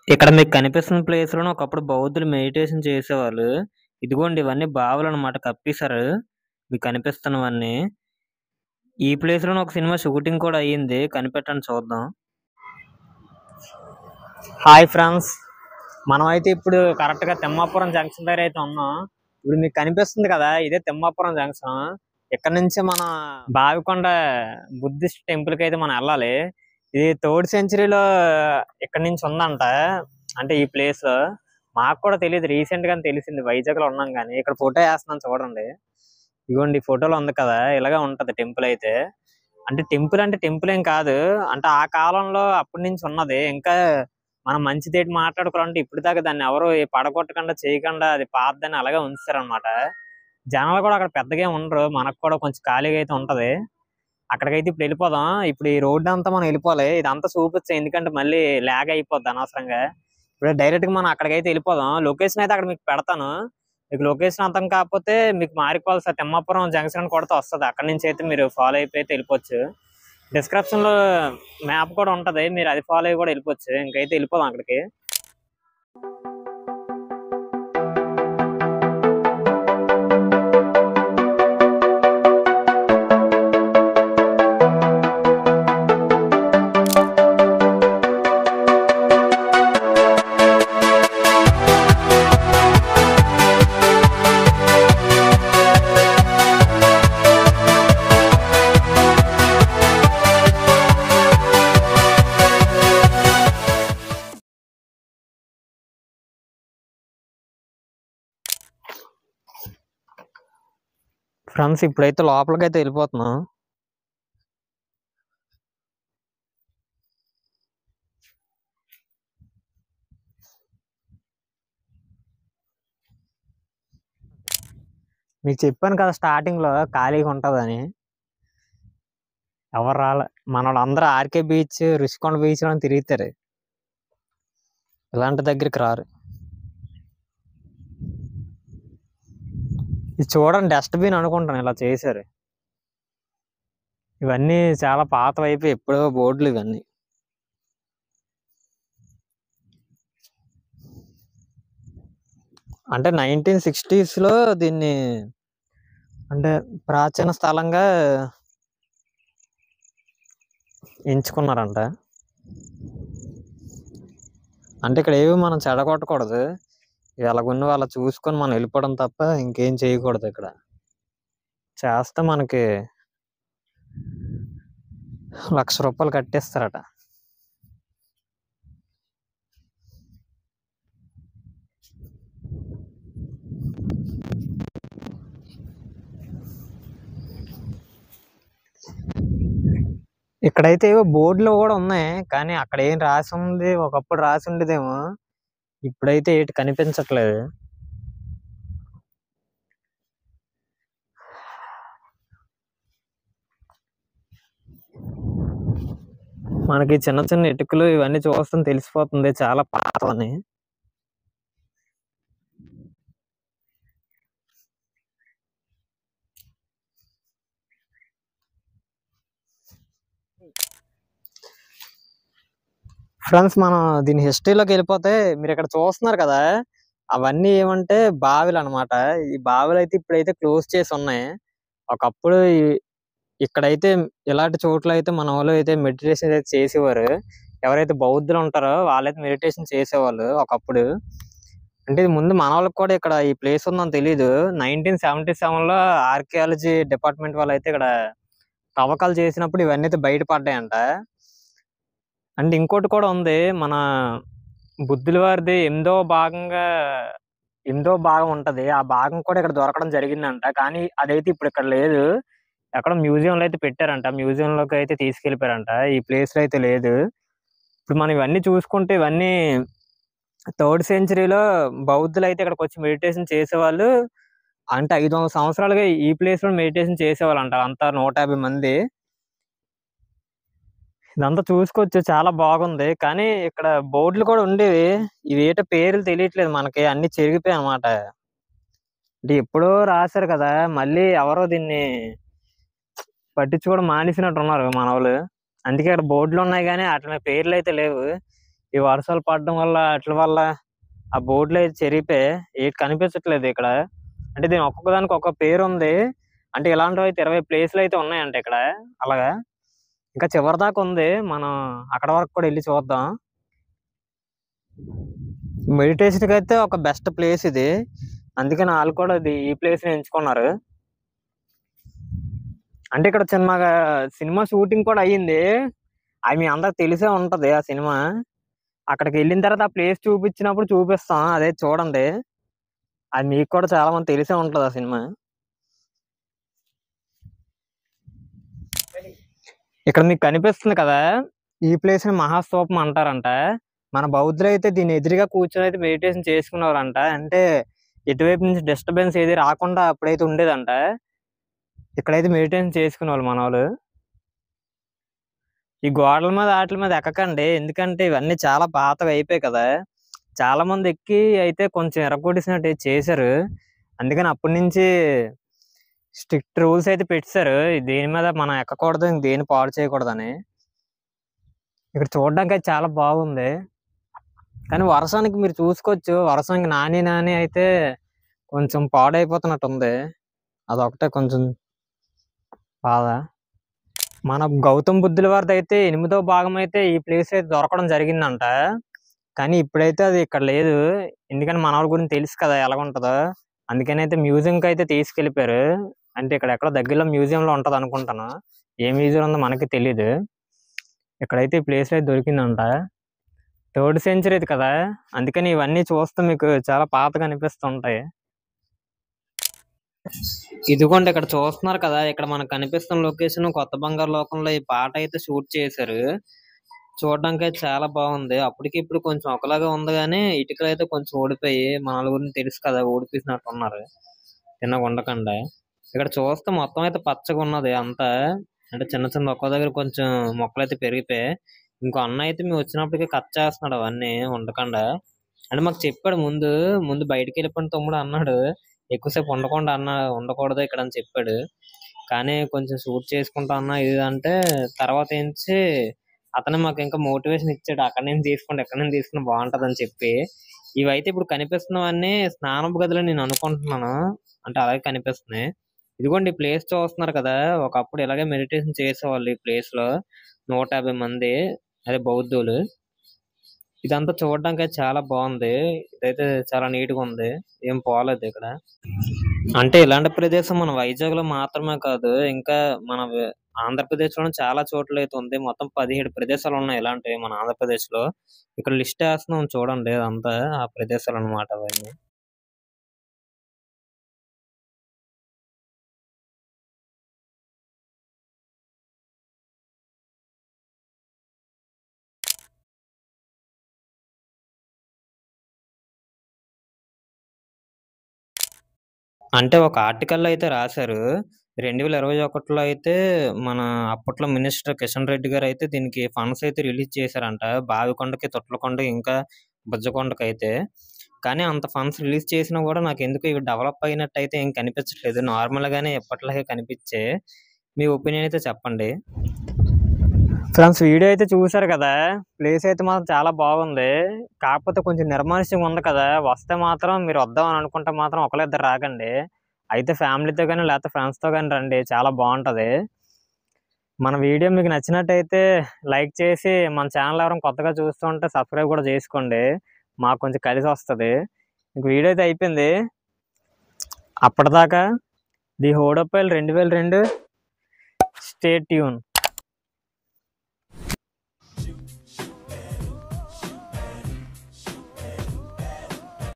ఇక్కడ మీకు కనిపిస్తున్న ప్లేస్‌లోనే ఒకప్పుడు బౌద్ధులు మెడిటేషన్ చేసేవాళ్ళు. ఇదిగోండి ఇవన్నీ బావులనమాట కప్పేశారు. మీకు కనిపిస్తున్నవన్నీ. ఈ ప్లేస్‌లోనే ఒక సినిమా షూటింగ్ కూడా అయ్యింది. కనిపెట్టండి చూద్దాం. Hi friends. మనమైతే ఇప్పుడు కరెక్ట్‌గా తిమ్మాపురం జంక్షన్ దగ్గర అయితే ఉన్నాం. ఇప్పుడు మీకు కనిపిస్తుంది కదా! ఇదే తిమ్మాపురం జంక్షన్. ఇక్కడ నుంచి మనం బావికొండ బుద్ధిస్ట్ టెంపుల్‌కి అయితే మనం వెళ్ళాలి. ఇది 3rd సెంచరీలో ఇక్కడ నుంచి ఉందంట. అంటే ఈ ప్లేస్ మాకు కూడా తెలియదు, రీసెంట్ గానే తెలిసింది. వైజాగ్ లో ఉన్నాం కానీ ఇక్కడ ఫోటో వేస్తున్నాను చూడండి. ఇదిగోండి ఈ ఫోటోలో ఉంది కదా, ఇలాగే ఉంటది టెంపుల్ అయితే. అంటే టెంపుల్ ఏం కాదు, అంటే ఆ కాలంలో అప్పటి నుంచి ఉన్నది. ఇంకా మనం మంచి తేటి మాట్లాడుకోవాలంటే ఇప్పుడు దాకా దాన్ని ఎవరు పడగొట్టకుండా చేయకుండా అది పాతదని అలాగే ఉంచారనమాట. జనాలు కూడా అక్కడ పెద్దగా ఏం ఉండరు, మనకు కూడా కొంచెం ఖాళీగా అయితే ఉంటది. అక్కడికైతే ఇప్పుడు వెళ్ళిపోదాం. ఇప్పుడు ఈ రోడ్డు అంతా మనం వెళ్ళిపోవాలి, ఇదంతా చూపించాం ఎందుకంటే మళ్ళీ లాగ్ అయిపోద్ది అనవసరంగా. ఇప్పుడు డైరెక్ట్ గా మనం అక్కడికైతే వెళ్ళిపోదాం. లొకేషన్ అయితే అక్కడ మీకు పెడతాను. మీకు లొకేషన్ అర్థం కాకపోతే మీకు మారిపోవాల్సి తిమ్మాపురం జంక్షన్ కొడితే వస్తుంది. అక్కడ నుంచి అయితే మీరు ఫాలో అయిపోయి అయితే వెళ్ళిపోవచ్చు. డిస్క్రిప్షన్ లో మ్యాప్ కూడా ఉంటది, మీరు అది ఫాలో అయ్యి కూడా వెళ్ళిపోవచ్చు. ఇంకైతే వెళ్ళిపోదాం అక్కడికి. ఫ్రెండ్స్ ఇప్పుడైతే లోపలికైతే వెళ్ళిపోతున్నాం. మీకు చెప్పాను కదా స్టార్టింగ్ లో ఖాళీగా ఉంటదని. ఎవరు రాలే, మన వాళ్ళందరూ ఆర్కే బీచ్, రుషికొండ బీచ్ లో తిరుగుతారు, ఇలాంటి దగ్గరికి రారు. ఇది చూడండి డస్ట్బిన్ అనుకుంటాను ఇలా చేశారు. ఇవన్నీ చాలా పాత వైపు ఎప్పుడో బోర్డులు ఇవన్నీ. అంటే 1960s లో దీన్ని అంటే ప్రాచీన స్థలంగా ఎంచుకున్నారంట. అంటే ఇక్కడ ఏవి మనం చెడగొట్టకూడదు, ఎలాగున్న వాళ్ళ చూసుకొని మనం వెళ్ళిపోవడం తప్ప ఇంకేం చేయకూడదు. ఇక్కడ చేస్తే మనకి ₹1,00,000 కట్టేస్తారట. ఇక్కడైతే ఏవో బోర్డులు కూడా ఉన్నాయి, కానీ అక్కడ ఏం రాసి ఉంది, ఒకప్పుడు రాసి ఉండేదేమో, ఇప్పుడైతే ఏటి కనిపించట్లేదు. మనకి చిన్న చిన్న ఇటుకలు ఇవన్నీ చూస్తాం తెలిసిపోతుంది చాలా పాతవని. ఫ్రెండ్స్ మనం దీని హిస్టరీలోకి వెళ్ళిపోతే మీరు ఇక్కడ చూస్తున్నారు కదా, అవన్నీ ఏమంటే బావిలు అనమాట. ఈ బావిలు అయితే ఇప్పుడైతే క్లోజ్ చేసి ఉన్నాయి. ఒకప్పుడు ఇక్కడైతే ఇలాంటి చోట్ల అయితే మన వాళ్ళు అయితే మెడిటేషన్ అయితే చేసేవారు. ఎవరైతే బౌద్ధులు ఉంటారో వాళ్ళైతే మెడిటేషన్ చేసేవాళ్ళు ఒకప్పుడు. అంటే ఇది ముందు మన వాళ్ళకి కూడా ఇక్కడ ఈ ప్లేస్ ఉందని తెలీదు. 1977 లో ఆర్కియాలజీ డిపార్ట్మెంట్ వాళ్ళు అయితే ఇక్కడ తవ్వకాలు చేసినప్పుడు ఇవన్నీ అయితే బయటపడ్డాయంట. అంటే ఇంకోటి కూడా ఉంది, మన బుద్ధుల వారిది ఎనిమిదో భాగం ఉంటది. ఆ భాగం కూడా ఇక్కడ దొరకడం జరిగిందంట, కానీ అదైతే ఇప్పుడు ఇక్కడ లేదు. ఎక్కడ మ్యూజియంలో అయితే పెట్టారంట, మ్యూజియంలోకి అయితే తీసుకెళ్ళిపోయారంట. ఈ ప్లేస్ లో అయితే లేదు. ఇప్పుడు మనం ఇవన్నీ చూసుకుంటే ఇవన్నీ 3rd సెంచరీలో బౌద్ధులు అయితే ఇక్కడికి వచ్చి మెడిటేషన్ చేసేవాళ్ళు. అంటే 500 సంవత్సరాలుగా ఈ ప్లేస్ లో మెడిటేషన్ చేసేవాళ్ళు అంట, అంతా 150 మంది. ఇదంతా చూసుకోవచ్చు, చాలా బాగుంది. కానీ ఇక్కడ బోర్డులు కూడా ఉండేవి, ఇవి ఏటో పేర్లు తెలియట్లేదు మనకి, అన్ని చెరిగిపోయాయి అన్నమాట. అంటే ఎప్పుడో రాశారు కదా, మళ్ళీ ఎవరో దీన్ని పట్టించుకోవడం మానేసినట్టు ఉన్నారు మన వాళ్ళు. అందుకే ఇక్కడ బోర్డులు ఉన్నాయి కానీ వాటి మీద పేర్లు అయితే లేవు. ఈ వర్షాలు పడడం వల్ల అట్ల వల్ల ఆ బోర్డులు అయితే చెరిగిపోయి ఏటి కనిపించట్లేదు ఇక్కడ. అంటే దీని ఒక్కొక్క దానికి ఒక్కొక్క పేరు ఉంది. అంటే ఇలాంటివి అయితే 20 ప్లేసులు అయితే ఉన్నాయంట ఇక్కడ. అలాగా ఇంకా చివరి దాకా ఉంది. మనం అక్కడ వరకు కూడా వెళ్ళి చూద్దాం. మెడిటేషన్కి అయితే ఒక బెస్ట్ ప్లేస్ ఇది. అందుకని వాళ్ళు కూడా ఈ ప్లేస్ ని ఎంచుకున్నారు. అంటే ఇక్కడ చిన్నగా సినిమా షూటింగ్ కూడా అయ్యింది. అది మీ అందరికి తెలిసే ఉంటది ఆ సినిమా. అక్కడికి వెళ్ళిన తర్వాత ఆ ప్లేస్ చూపించినప్పుడు చూపిస్తాం, అదే చూడండి. అది మీకు కూడా చాలా మంది తెలిసే ఉంటది ఆ సినిమా. ఇక్కడ మీకు కనిపిస్తుంది కదా, ఈ ప్లేస్ ని మహాస్తూపం అంటారంట. మన బౌద్ధులు అయితే దీని ఎదురుగా కూర్చొని అయితే మెడిటేషన్ చేసుకునేవారంట. అంటే ఎటువైపు నుంచి డిస్టర్బెన్స్ ఏది రాకుండా అప్పుడైతే ఉండేదంట. ఇక్కడైతే మెడిటేషన్ చేసుకునేవాళ్ళు మన వాళ్ళు. ఈ గోడల మీద వాటి మీద ఎక్కకండి, ఎందుకంటే ఇవన్నీ చాలా పాతవి అయిపోయాయి కదా. చాలా మంది ఎక్కి అయితే కొంచెం ఎరగొట్టేసినట్టు చేశారు. అందుకని అప్పటి నుంచి స్ట్రిక్ట్ రూల్స్ అయితే పెట్టారు, దేని మీద మనం ఎక్కకూడదు, దేని పాడు చేయకూడదని. ఇక్కడ చూడడానికి అయితే చాలా బాగుంది. కానీ వర్షానికి మీరు చూసుకోవచ్చు, వర్షానికి నాని నాని అయితే కొంచెం పాడైపోతున్నట్టు ఉంది. అదొకటే కొంచెం బాధ. మన గౌతమ్ బుద్ధుల వారిది అయితే 8వ భాగం అయితే ఈ ప్లేస్ అయితే దొరకడం జరిగిందంట. కానీ ఇప్పుడైతే అది ఇక్కడ లేదు. ఎందుకంటే మన వాళ్ళ గురించి తెలుసు కదా ఎలా ఉంటుందో. అందుకని అయితే మ్యూజియంకి అయితే తీసుకెళ్ళిపోయారు. అంటే ఇక్కడ ఎక్కడో దగ్గరలో మ్యూజియంలో ఉంటది అనుకుంటాను. ఏ మ్యూజియం ఉందో మనకి తెలీదు. ఇక్కడైతే ఈ ప్లేస్ అయితే దొరికిందంట. 3rd సెంచరీ కదా, అందుకని ఇవన్నీ చూస్తే మీకు చాలా పాతగా అనిపిస్తుంటాయి. ఇదిగోండి ఇక్కడ చూస్తున్నారు కదా, ఇక్కడ మనకు కనిపిస్తున్న లొకేషన్ కొత్త బంగారు లోకంలో ఈ పాట అయితే షూట్ చేశారు. చూడడానికి అయితే చాలా బాగుంది. అప్పటికి ఇప్పుడు కొంచెం ఒకలాగా ఉంది, కానీ ఇటుకలు అయితే కొంచెం ఓడిపోయి, మన గురించి తెలుసు కదా, ఓడిపోసినట్టు ఉన్నారు చిన్నగా ఉండకుండా. ఇక్కడ చూస్తే మొత్తం అయితే పచ్చగా ఉన్నది అంతా. అంటే చిన్న చిన్న ఒక్క దగ్గర కొంచెం మొక్కలు అయితే పెరిగిపోయి, ఇంకో అన్న అయితే మేము వచ్చినప్పటికీ కట్ చేస్తున్నాడు అవన్నీ ఉండకుండా. అంటే మాకు చెప్పాడు ముందు ముందు బయటికి వెళ్ళిపోయిన తమ్ముడు అన్నాడు, ఎక్కువసేపు ఉండకుండా ఉండకూడదు ఇక్కడ అని చెప్పాడు. కానీ కొంచెం షూట్ చేసుకుంటా అన్నా ఇది అంటే, తర్వాత ఏంచి అతను మాకు ఇంకా మోటివేషన్ ఇచ్చాడు, అక్కడ నుంచి తీసుకోండి ఎక్కడ నుంచి తీసుకుని బాగుంటది అని చెప్పి. ఇవైతే ఇప్పుడు కనిపిస్తున్నవన్నీ స్నానపు గదులు నేను అనుకుంటున్నాను, అంటే అలాగే కనిపిస్తున్నాయి. ఇదిగోండి ఈ ప్లేస్ చూస్తున్నారు కదా, ఒకప్పుడు ఇలాగే మెడిటేషన్ చేసేవాళ్ళు ఈ ప్లేస్ లో 150 మంది, అదే బౌద్ధులు. ఇదంతా చూడడానికి అయితే చాలా బాగుంది. ఇదైతే చాలా నీట్ గా ఉంది, ఏం పోలేదు ఇక్కడ. అంటే ఇలాంటి ప్రదేశం మన వైజాగ్ లో మాత్రమే కాదు, ఇంకా మన ఆంధ్రప్రదేశ్ లో చాలా చోట్ల అయితే ఉంది. మొత్తం 17 ప్రదేశాలు ఉన్నాయి ఇలాంటివి మన ఆంధ్రప్రదేశ్ లో. ఇక్కడ లిస్ట్ వేస్తున్నాం చూడండి, అంతా ఆ ప్రదేశాలు అన్నమాట అవన్నీ. అంటే ఒక ఆర్టికల్ అయితే రాశారు, 2021లో అయితే మన అప్పట్లో మినిస్టర్ కిషన్ రెడ్డి గారు అయితే దీనికి ఫండ్స్ అయితే రిలీజ్ చేశారంట, బావికొండకి, తొట్లకొండకి, ఇంకా బుజ్జకొండకి అయితే. కానీ అంత ఫండ్స్ రిలీజ్ చేసినా కూడా నాకు ఎందుకు ఇవి డెవలప్ అయినట్టు అయితే ఏం కనిపించట్లేదు, నార్మల్ గానే ఎప్పట్లాగే కనిపించే. మీ ఒపీనియన్ అయితే చెప్పండి. ఫ్రెండ్స్ వీడియో అయితే చూసారు కదా, ప్లేస్ అయితే మాత్రం చాలా బాగుంది. కాకపోతే కొంచెం నిర్మానుష్యంగా ఉంది కదా, వస్తే మాత్రం మీరు వద్దామని అనుకుంటే మాత్రం ఒకళ్ళిద్దరు రాకండి, అయితే ఫ్యామిలీతో కానీ లేకపోతే ఫ్రెండ్స్తో కానీ రండి, చాలా బాగుంటుంది. మన వీడియో మీకు నచ్చినట్టయితే లైక్ చేసి, మన ఛానల్ ఎవరైనా కొత్తగా చూస్తుంటే సబ్స్క్రైబ్ కూడా చేసుకోండి, మాకు కొంచెం కలిసి వస్తుంది. ఇంక వీడియో అయితే అయిపోయింది. అప్పటిదాకా ది హోడోపైల్ 2002 స్టే ట్యూన్.